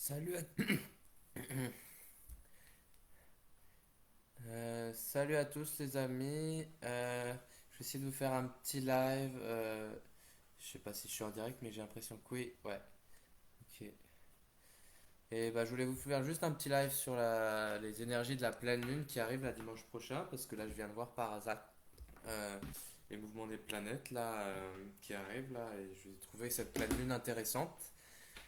Salut à, salut à tous les amis. Je vais essayer de vous faire un petit live. Je sais pas si je suis en direct, mais j'ai l'impression que oui. Ouais. Ok. Et bah, je voulais vous faire juste un petit live sur les énergies de la pleine lune qui arrive la dimanche prochain, parce que là, je viens de voir par hasard euh, les mouvements des planètes là qui arrivent là, et je vais trouver cette pleine lune intéressante.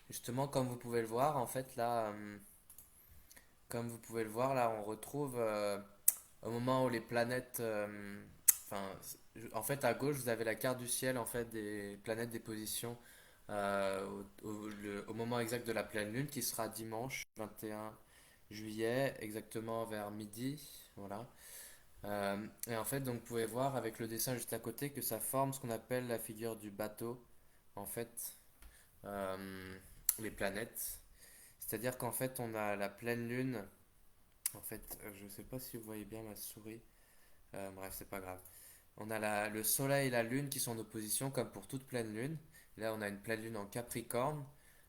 Justement, comme vous pouvez le voir, en fait là. Comme vous pouvez le voir, là, on retrouve au moment où les planètes. Enfin, en fait, à gauche, vous avez la carte du ciel en fait des planètes, des positions au moment exact de la pleine lune, qui sera dimanche 21 juillet, exactement vers midi. Voilà. Et en fait, donc, vous pouvez voir avec le dessin juste à côté que ça forme ce qu'on appelle la figure du bateau. En fait, euh, les planètes. C'est-à-dire qu'en fait, on a la pleine lune. En fait, je sais pas si vous voyez bien ma souris. Bref, c'est pas grave. On a le soleil et la lune qui sont en opposition comme pour toute pleine lune. Là, on a une pleine lune en Capricorne.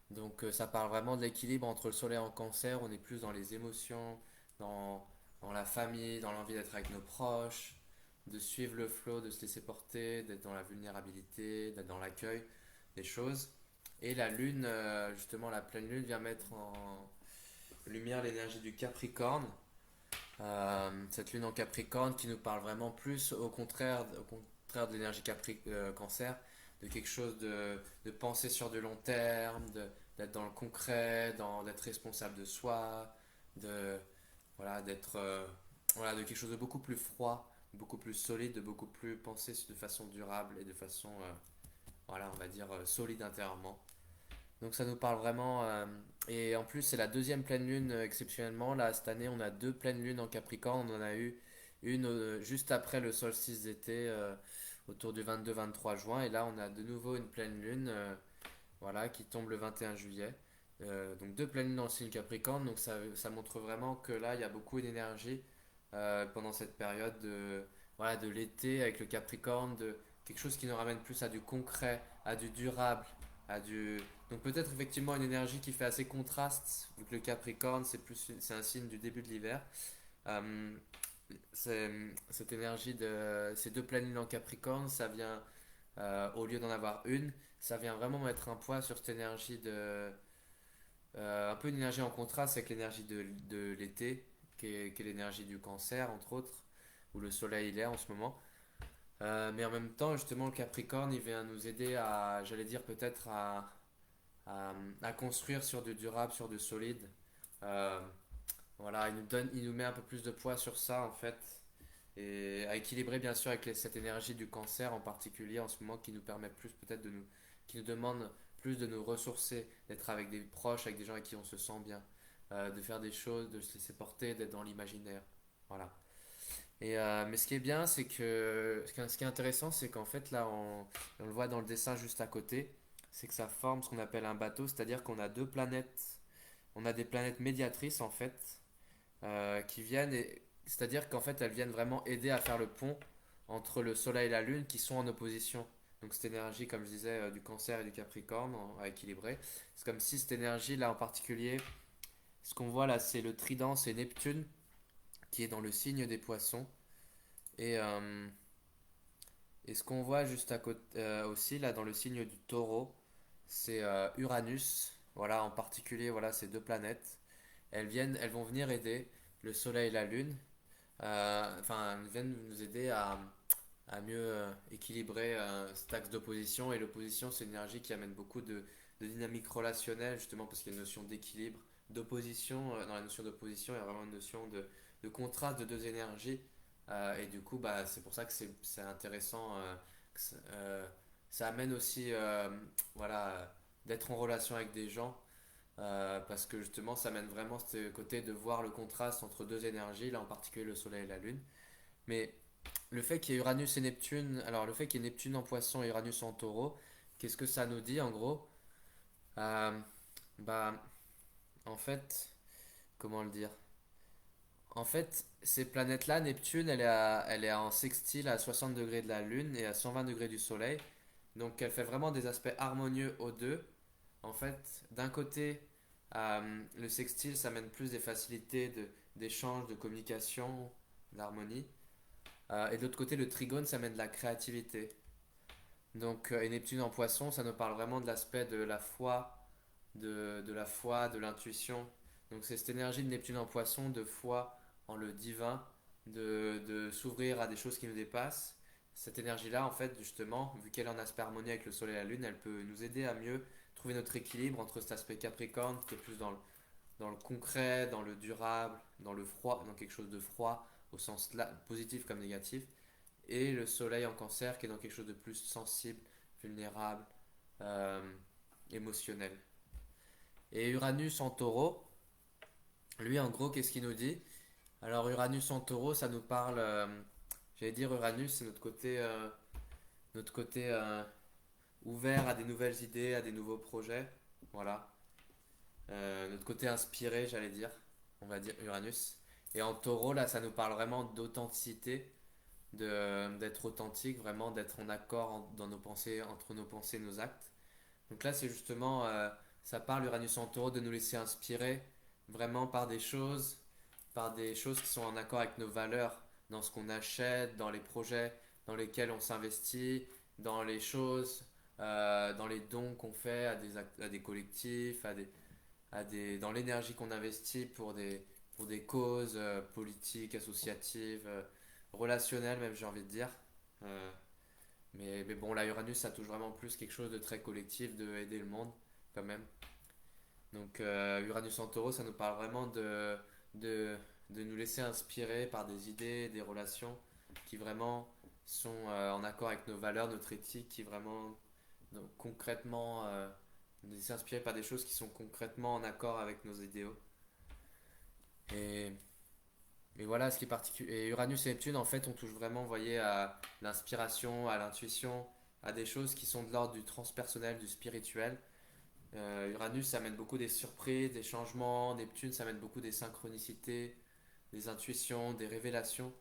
Donc, ça parle vraiment de l'équilibre entre le soleil en Cancer. On est plus dans les émotions, dans, dans la famille, dans l'envie d'être avec nos proches, de suivre le flow, de se laisser porter, d'être dans la vulnérabilité, d'être dans l'accueil des choses. Et la lune, justement, la pleine lune vient mettre en lumière l'énergie du Capricorne, cette lune en Capricorne qui nous parle vraiment plus au contraire de l'énergie Cancer, de quelque chose de penser sur du long terme, d'être dans le concret, d'être responsable de soi, de, voilà, d'être, voilà, de quelque chose de beaucoup plus froid, beaucoup plus solide, de beaucoup plus penser de façon durable et de façon, voilà, on va dire, solide intérieurement. Donc ça nous parle vraiment. Et en plus, c'est la deuxième pleine lune exceptionnellement. Là, cette année, on a deux pleines lunes en Capricorne. On en a eu une juste après le solstice d'été, autour du 22-23 juin. Et là, on a de nouveau une pleine lune, voilà, qui tombe le 21 juillet. Donc deux pleines lunes dans le signe Capricorne. Donc ça montre vraiment que là, il y a beaucoup d'énergie pendant cette période voilà, de l'été avec le Capricorne, de quelque chose qui nous ramène plus à du concret, à du durable, à du donc peut-être effectivement une énergie qui fait assez contraste, vu que le Capricorne c'est un signe du début de l'hiver. Euh, cette énergie de ces deux pleines lunes en Capricorne, ça vient au lieu d'en avoir une, ça vient vraiment mettre un poids sur cette énergie un peu une énergie en contraste avec l'énergie de l'été, qui est l'énergie du Cancer entre autres, où le Soleil il est en ce moment. Mais en même temps, justement, le Capricorne, il vient nous aider à, j'allais dire peut-être à construire sur du durable, sur du solide. Euh, voilà, il nous met un peu plus de poids sur ça en fait, et à équilibrer bien sûr avec cette énergie du Cancer en particulier en ce moment qui nous permet plus peut-être qui nous demande plus de nous ressourcer, d'être avec des proches, avec des gens avec qui on se sent bien, de faire des choses, de se laisser porter, d'être dans l'imaginaire. Voilà. Mais ce qui est bien, c'est que ce qui est intéressant, c'est qu'en fait, là, on le voit dans le dessin juste à côté, c'est que ça forme ce qu'on appelle un bateau, c'est-à-dire qu'on a deux planètes, on a des planètes médiatrices en fait, qui viennent, c'est-à-dire qu'en fait, elles viennent vraiment aider à faire le pont entre le Soleil et la Lune qui sont en opposition. Donc cette énergie, comme je disais, du Cancer et du Capricorne, à équilibrer, c'est comme si cette énergie là en particulier, ce qu'on voit là, c'est le trident, c'est Neptune qui est dans le signe des Poissons. Et, euh, et ce qu'on voit juste à côté aussi, là, dans le signe du taureau, c'est Uranus. Voilà, en particulier, voilà, ces deux planètes. Elles vont venir aider le Soleil et la Lune. Enfin, elles viennent nous aider à mieux équilibrer cet axe d'opposition. Et l'opposition, c'est une énergie qui amène beaucoup de dynamique relationnelle, justement parce qu'il y a une notion d'équilibre, d'opposition. Dans la notion d'opposition, il y a vraiment une notion de contraste de deux énergies. Et du coup, bah, c'est pour ça que c'est intéressant. Ça amène aussi voilà, d'être en relation avec des gens. Parce que justement, ça amène vraiment ce côté de voir le contraste entre deux énergies, là en particulier le Soleil et la Lune. Mais le fait qu'il y ait Uranus et Neptune, alors le fait qu'il y ait Neptune en poisson et Uranus en taureau, qu'est-ce que ça nous dit en gros? Euh, Bah, en fait, comment le dire? En fait, ces planètes-là, Neptune, elle est en sextile à 60 degrés de la Lune et à 120 degrés du Soleil. Donc elle fait vraiment des aspects harmonieux aux deux. En fait, d'un côté, Le sextile, ça amène plus des facilités d'échange, de communication, d'harmonie. Et de l'autre côté, le trigone, ça amène de la créativité. Donc, et Neptune en poisson, ça nous parle vraiment de l'aspect de la foi, de la foi, de l'intuition. Donc, c'est cette énergie de Neptune en poisson, de foi en le divin, de s'ouvrir à des choses qui nous dépassent. Cette énergie-là, en fait, justement, vu qu'elle est en aspect harmonie avec le soleil et la lune, elle peut nous aider à mieux trouver notre équilibre entre cet aspect capricorne qui est plus dans le concret, dans le durable, dans le froid, dans quelque chose de froid au sens positif comme négatif, et le soleil en cancer qui est dans quelque chose de plus sensible, vulnérable, euh, émotionnel. Et Uranus en taureau, lui en gros, qu'est-ce qu'il nous dit? Alors Uranus en taureau, ça nous parle, j'allais dire Uranus, c'est notre côté ouvert à des nouvelles idées, à des nouveaux projets. Voilà. Notre côté inspiré, j'allais dire. On va dire Uranus. Et en taureau, là, ça nous parle vraiment d'authenticité, d'être authentique, vraiment d'être en accord dans nos pensées, entre nos pensées et nos actes. Donc là, c'est justement, ça parle Uranus en taureau de nous laisser inspirer vraiment par des choses qui sont en accord avec nos valeurs, dans ce qu'on achète, dans les projets dans lesquels on s'investit, dans les choses, dans les dons qu'on fait à des collectifs, dans l'énergie qu'on investit pour des causes politiques, associatives, relationnelles même j'ai envie de dire. Euh, mais bon, là Uranus ça touche vraiment plus quelque chose de très collectif, de aider le monde quand même. Donc Uranus en taureau ça nous parle vraiment de, de nous laisser inspirer par des idées, des relations qui vraiment sont en accord avec nos valeurs, notre éthique, qui vraiment donc, concrètement nous laisser inspirer par des choses qui sont concrètement en accord avec nos idéaux. Et, et voilà ce qui est particulier. Et Uranus et Neptune, en fait, on touche vraiment, vous voyez, à l'inspiration, à l'intuition, à des choses qui sont de l'ordre du transpersonnel, du spirituel. Uranus, ça amène beaucoup des surprises, des changements. Neptune, ça amène beaucoup des synchronicités, des intuitions, des révélations.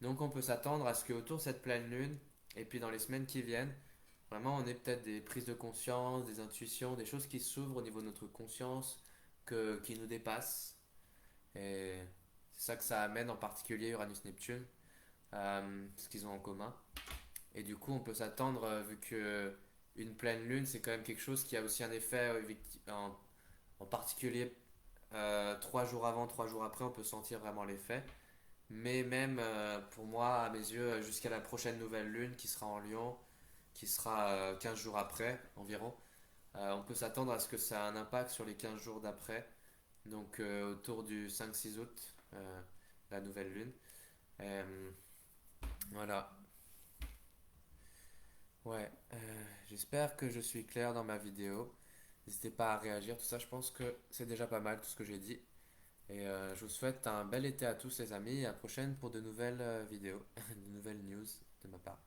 Donc on peut s'attendre à ce qu'autour de cette pleine lune, et puis dans les semaines qui viennent, vraiment on ait peut-être des prises de conscience, des intuitions, des choses qui s'ouvrent au niveau de notre conscience, qui nous dépassent. Et c'est ça que ça amène en particulier Uranus-Neptune, ce qu'ils ont en commun. Et du coup on peut s'attendre, vu que une pleine lune c'est quand même quelque chose qui a aussi un effet en particulier 3 jours avant, 3 jours après, on peut sentir vraiment l'effet. Mais même pour moi, à mes yeux, jusqu'à la prochaine nouvelle lune qui sera en Lion, qui sera 15 jours après environ, on peut s'attendre à ce que ça a un impact sur les 15 jours d'après, donc autour du 5-6 août, la nouvelle lune. Euh, voilà. Ouais, j'espère que je suis clair dans ma vidéo. N'hésitez pas à réagir, tout ça, je pense que c'est déjà pas mal tout ce que j'ai dit. Et je vous souhaite un bel été à tous les amis et à la prochaine pour de nouvelles vidéos, de nouvelles news de ma part.